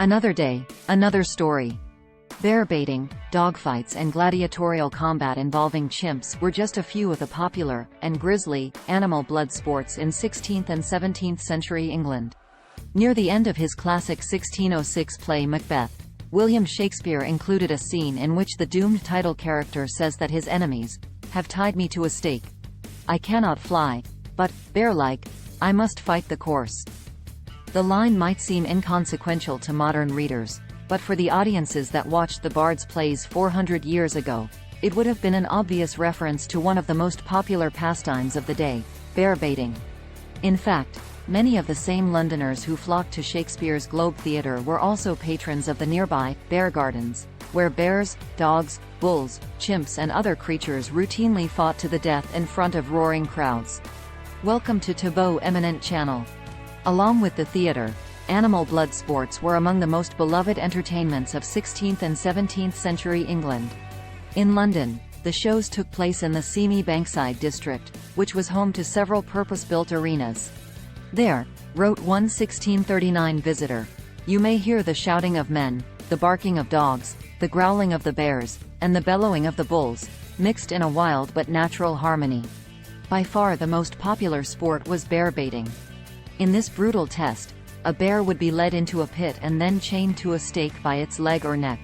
Another day, another story. Bear baiting, dogfights and gladiatorial combat involving chimps were just a few of the popular, and grisly, animal blood sports in 16th and 17th century England. Near the end of his classic 1606 play Macbeth, William Shakespeare included a scene in which the doomed title character says that his enemies have tied me to a stake. I cannot fly, but, bear-like, I must fight the course. The line might seem inconsequential to modern readers, but for the audiences that watched the Bard's plays 400 years ago, it would have been an obvious reference to one of the most popular pastimes of the day, bear baiting. In fact, many of the same Londoners who flocked to Shakespeare's Globe Theatre were also patrons of the nearby Bear Gardens, where bears, dogs, bulls, chimps and other creatures routinely fought to the death in front of roaring crowds. Welcome to Taboo Eminent Channel. Along with the theatre, animal blood sports were among the most beloved entertainments of 16th and 17th century England. In London, the shows took place in the seamy Bankside district, which was home to several purpose-built arenas. There, wrote one 1639 visitor, you may hear the shouting of men, the barking of dogs, the growling of the bears, and the bellowing of the bulls, mixed in a wild but natural harmony. By far the most popular sport was bear baiting. In this brutal test, a bear would be led into a pit and then chained to a stake by its leg or neck.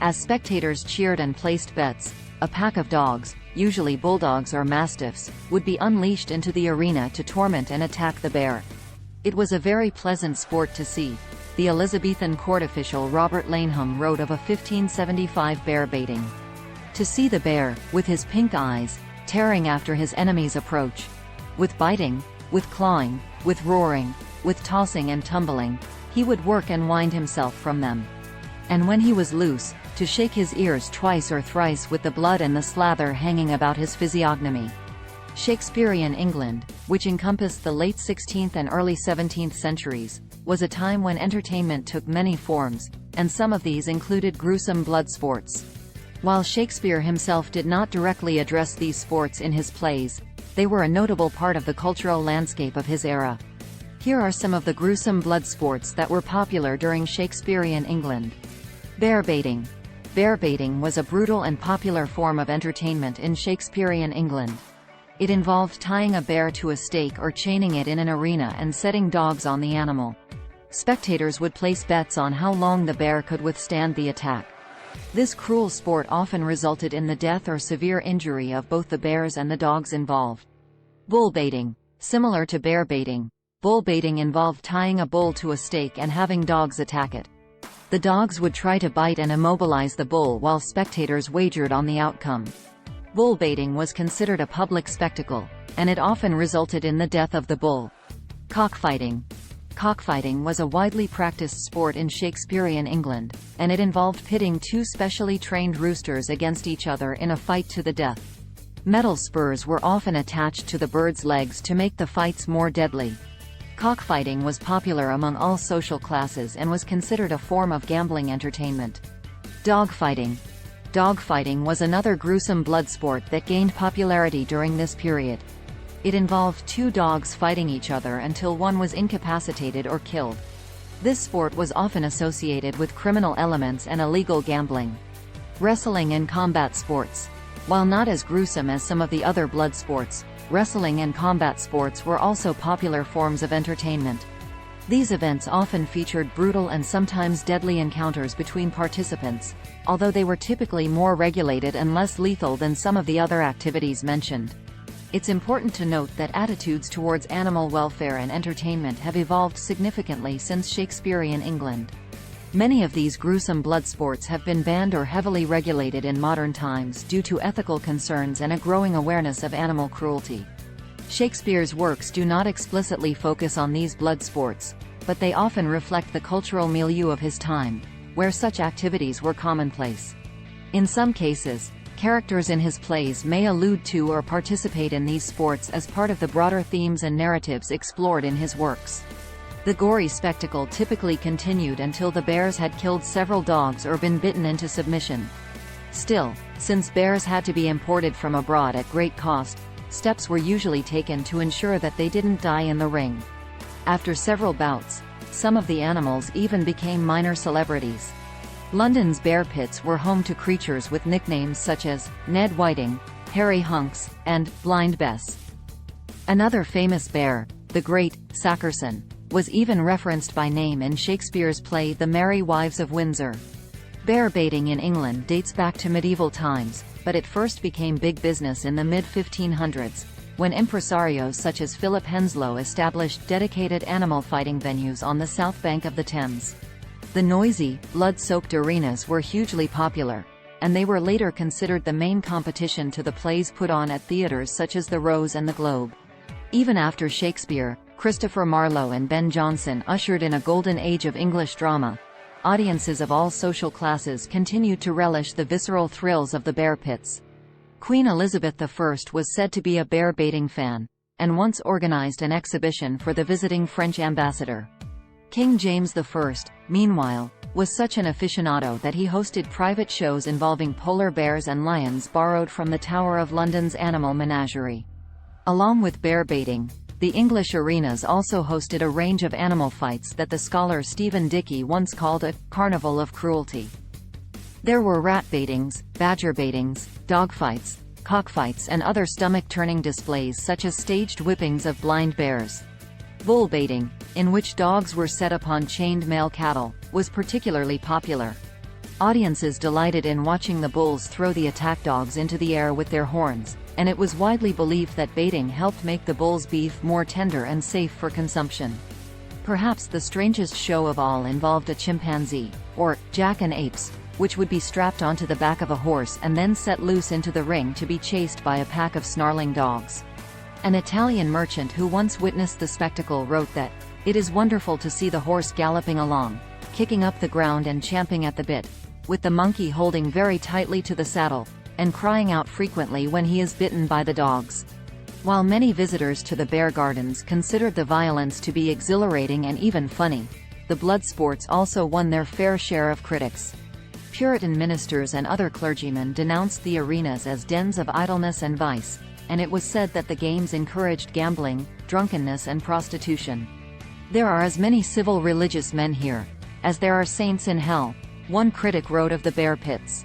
As spectators cheered and placed bets, a pack of dogs, usually bulldogs or mastiffs, would be unleashed into the arena to torment and attack the bear. It was a very pleasant sport to see. The Elizabethan court official Robert Laneham wrote of a 1575 bear baiting. To see the bear, with his pink eyes, tearing after his enemy's approach. With biting, with clawing, with roaring, with tossing and tumbling, he would work and wind himself from them. And when he was loose, to shake his ears twice or thrice with the blood and the slather hanging about his physiognomy. Shakespearean England, which encompassed the late 16th and early 17th centuries, was a time when entertainment took many forms, and some of these included gruesome blood sports. While Shakespeare himself did not directly address these sports in his plays, they were a notable part of the cultural landscape of his era. Here are some of the gruesome blood sports that were popular during Shakespearean England. Bear baiting. Bear baiting was a brutal and popular form of entertainment in Shakespearean England. It involved tying a bear to a stake or chaining it in an arena and setting dogs on the animal. Spectators would place bets on how long the bear could withstand the attack. This cruel sport often resulted in the death or severe injury of both the bears and the dogs involved. Bull baiting. Similar to bear baiting, bull baiting involved tying a bull to a stake and having dogs attack it. The dogs would try to bite and immobilize the bull while spectators wagered on the outcome. Bull baiting was considered a public spectacle, and it often resulted in the death of the bull. Cockfighting. Cockfighting was a widely practiced sport in Shakespearean England, and it involved pitting two specially trained roosters against each other in a fight to the death. Metal spurs were often attached to the birds' legs to make the fights more deadly. Cockfighting was popular among all social classes and was considered a form of gambling entertainment. Dogfighting. Dogfighting was another gruesome blood sport that gained popularity during this period. It involved two dogs fighting each other until one was incapacitated or killed. This sport was often associated with criminal elements and illegal gambling. Wrestling and combat sports. While not as gruesome as some of the other blood sports, wrestling and combat sports were also popular forms of entertainment. These events often featured brutal and sometimes deadly encounters between participants, although they were typically more regulated and less lethal than some of the other activities mentioned. It's important to note that attitudes towards animal welfare and entertainment have evolved significantly since Shakespearean England. Many of these gruesome blood sports have been banned or heavily regulated in modern times due to ethical concerns and a growing awareness of animal cruelty. Shakespeare's works do not explicitly focus on these blood sports, but they often reflect the cultural milieu of his time, where such activities were commonplace. In some cases, characters in his plays may allude to or participate in these sports as part of the broader themes and narratives explored in his works. The gory spectacle typically continued until the bears had killed several dogs or been bitten into submission. Still, since bears had to be imported from abroad at great cost, steps were usually taken to ensure that they didn't die in the ring. After several bouts, Some of the animals even became minor celebrities. London's bear pits were home to creatures with nicknames such as Ned Whiting, Harry Hunks, and Blind Bess. Another famous bear, the Great Sackerson, was even referenced by name in Shakespeare's play The Merry Wives of Windsor. Bear baiting in England dates back to medieval times, but it first became big business in the mid-1500s, when impresarios such as Philip Henslow established dedicated animal fighting venues on the south bank of the Thames. The noisy, blood-soaked arenas were hugely popular, and they were later considered the main competition to the plays put on at theatres such as the Rose and the Globe. Even after Shakespeare, Christopher Marlowe and Ben Jonson ushered in a golden age of English drama, audiences of all social classes continued to relish the visceral thrills of the bear pits. Queen Elizabeth I was said to be a bear baiting fan, and once organized an exhibition for the visiting French ambassador. King James I, meanwhile, was such an aficionado that he hosted private shows involving polar bears and lions borrowed from the Tower of London's animal menagerie. Along with bear baiting, the English arenas also hosted a range of animal fights that the scholar Stephen Dickey once called a carnival of cruelty. There were rat baitings, badger baitings, dogfights, cockfights and other stomach-turning displays such as staged whippings of blind bears. Bull baiting, in which dogs were set upon chained male cattle, was particularly popular. Audiences delighted in watching the bulls throw the attack dogs into the air with their horns, and it was widely believed that baiting helped make the bull's beef more tender and safe for consumption. Perhaps the strangest show of all involved a chimpanzee, or jackanapes, which would be strapped onto the back of a horse and then set loose into the ring to be chased by a pack of snarling dogs. An Italian merchant who once witnessed the spectacle wrote that, "It is wonderful to see the horse galloping along, kicking up the ground and champing at the bit, with the monkey holding very tightly to the saddle, and crying out frequently when he is bitten by the dogs." While many visitors to the bear gardens considered the violence to be exhilarating and even funny, the blood sports also won their fair share of critics. Puritan ministers and other clergymen denounced the arenas as dens of idleness and vice, and it was said that the games encouraged gambling, drunkenness and prostitution. "There are as many civil religious men here as there are saints in hell," one critic wrote of the bear pits.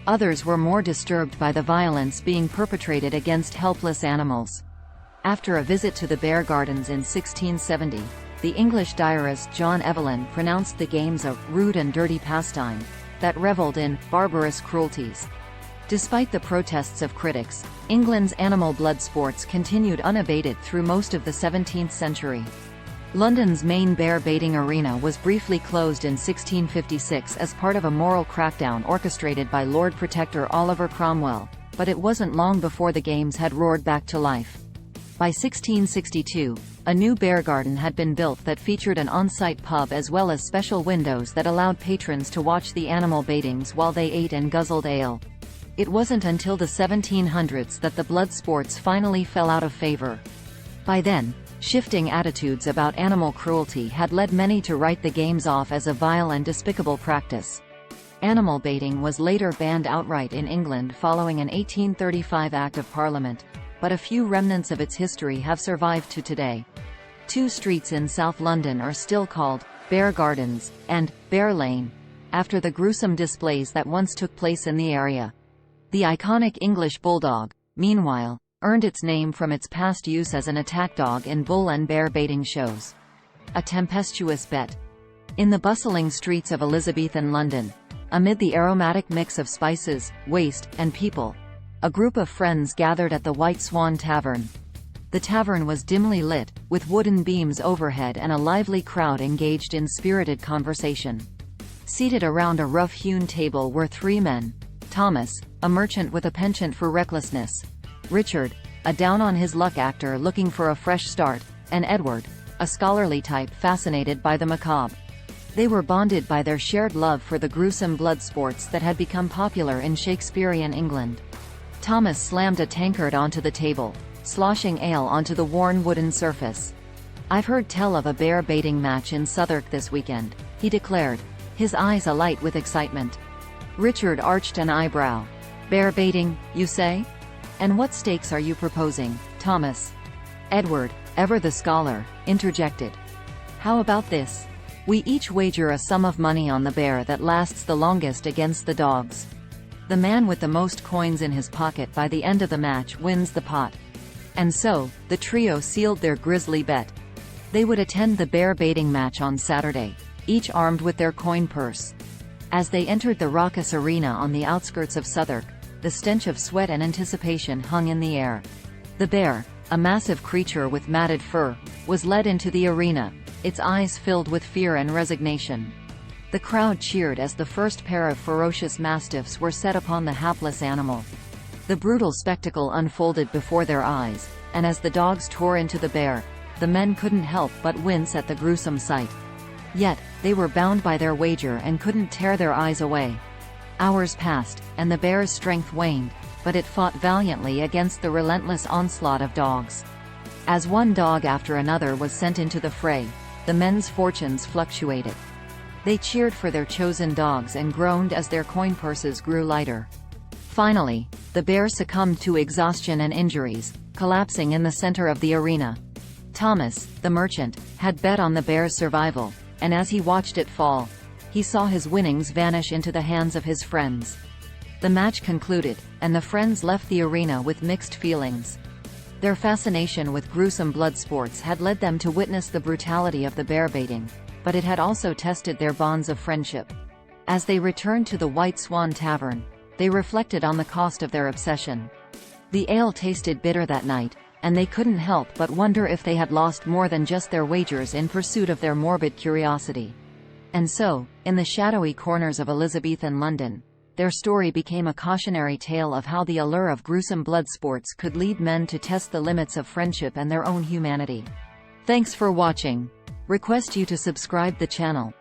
Others were more disturbed by the violence being perpetrated against helpless animals. After a visit to the bear gardens in 1670, the English diarist John Evelyn pronounced the games a rude and dirty pastime that revelled in barbarous cruelties. Despite the protests of critics, England's animal blood sports continued unabated through most of the 17th century. London's main bear baiting arena was briefly closed in 1656 as part of a moral crackdown orchestrated by Lord Protector Oliver Cromwell, but it wasn't long before the games had roared back to life. By 1662, a new bear garden had been built that featured an on-site pub as well as special windows that allowed patrons to watch the animal baitings while they ate and guzzled ale. It wasn't until the 1700s that the blood sports finally fell out of favor. By then, shifting attitudes about animal cruelty had led many to write the games off as a vile and despicable practice. Animal baiting was later banned outright in England following an 1835 Act of Parliament, but a few remnants of its history have survived to today. Two streets in South London are still called Bear Gardens and Bear Lane, after the gruesome displays that once took place in the area. The iconic English bulldog, meanwhile, earned its name from its past use as an attack dog in bull and bear baiting shows. A tempestuous bet. In the bustling streets of Elizabethan London, amid the aromatic mix of spices, waste, and people, a group of friends gathered at the White Swan Tavern. The tavern was dimly lit, with wooden beams overhead and a lively crowd engaged in spirited conversation. Seated around a rough-hewn table were three men: Thomas, a merchant with a penchant for recklessness; Richard, a down-on-his-luck actor looking for a fresh start; and Edward, a scholarly type fascinated by the macabre. They were bonded by their shared love for the gruesome blood sports that had become popular in Shakespearean England. Thomas slammed a tankard onto the table, sloshing ale onto the worn wooden surface. "I've heard tell of a bear baiting match in Southwark this weekend," he declared, his eyes alight with excitement. Richard arched an eyebrow. "Bear baiting, you say? And what stakes are you proposing, Thomas?" Edward, ever the scholar, interjected. "How about this? We each wager a sum of money on the bear that lasts the longest against the dogs. The man with the most coins in his pocket by the end of the match wins the pot. And so, the trio sealed their grisly bet. They would attend the bear baiting match on Saturday, each armed with their coin purse. As they entered the raucous arena on the outskirts of Southwark, the stench of sweat and anticipation hung in the air. The bear, a massive creature with matted fur, was led into the arena, its eyes filled with fear and resignation. The crowd cheered as the first pair of ferocious mastiffs were set upon the hapless animal. The brutal spectacle unfolded before their eyes, and as the dogs tore into the bear, the men couldn't help but wince at the gruesome sight. Yet, they were bound by their wager and couldn't tear their eyes away. Hours passed, and the bear's strength waned, but it fought valiantly against the relentless onslaught of dogs. As one dog after another was sent into the fray, the men's fortunes fluctuated. They cheered for their chosen dogs and groaned as their coin purses grew lighter. Finally, the bear succumbed to exhaustion and injuries, collapsing in the center of the arena. Thomas, the merchant, had bet on the bear's survival, and as he watched it fall, he saw his winnings vanish into the hands of his friends. The match concluded, and the friends left the arena with mixed feelings. Their fascination with gruesome blood sports had led them to witness the brutality of the bear baiting, but it had also tested their bonds of friendship. As they returned to the White Swan Tavern, they reflected on the cost of their obsession. The ale tasted bitter that night, and they couldn't help but wonder if they had lost more than just their wagers in pursuit of their morbid curiosity. And so, in the shadowy corners of Elizabethan London, their story became a cautionary tale of how the allure of gruesome blood sports could lead men to test the limits of friendship and their own humanity. Thanks for watching. Request you to subscribe the channel.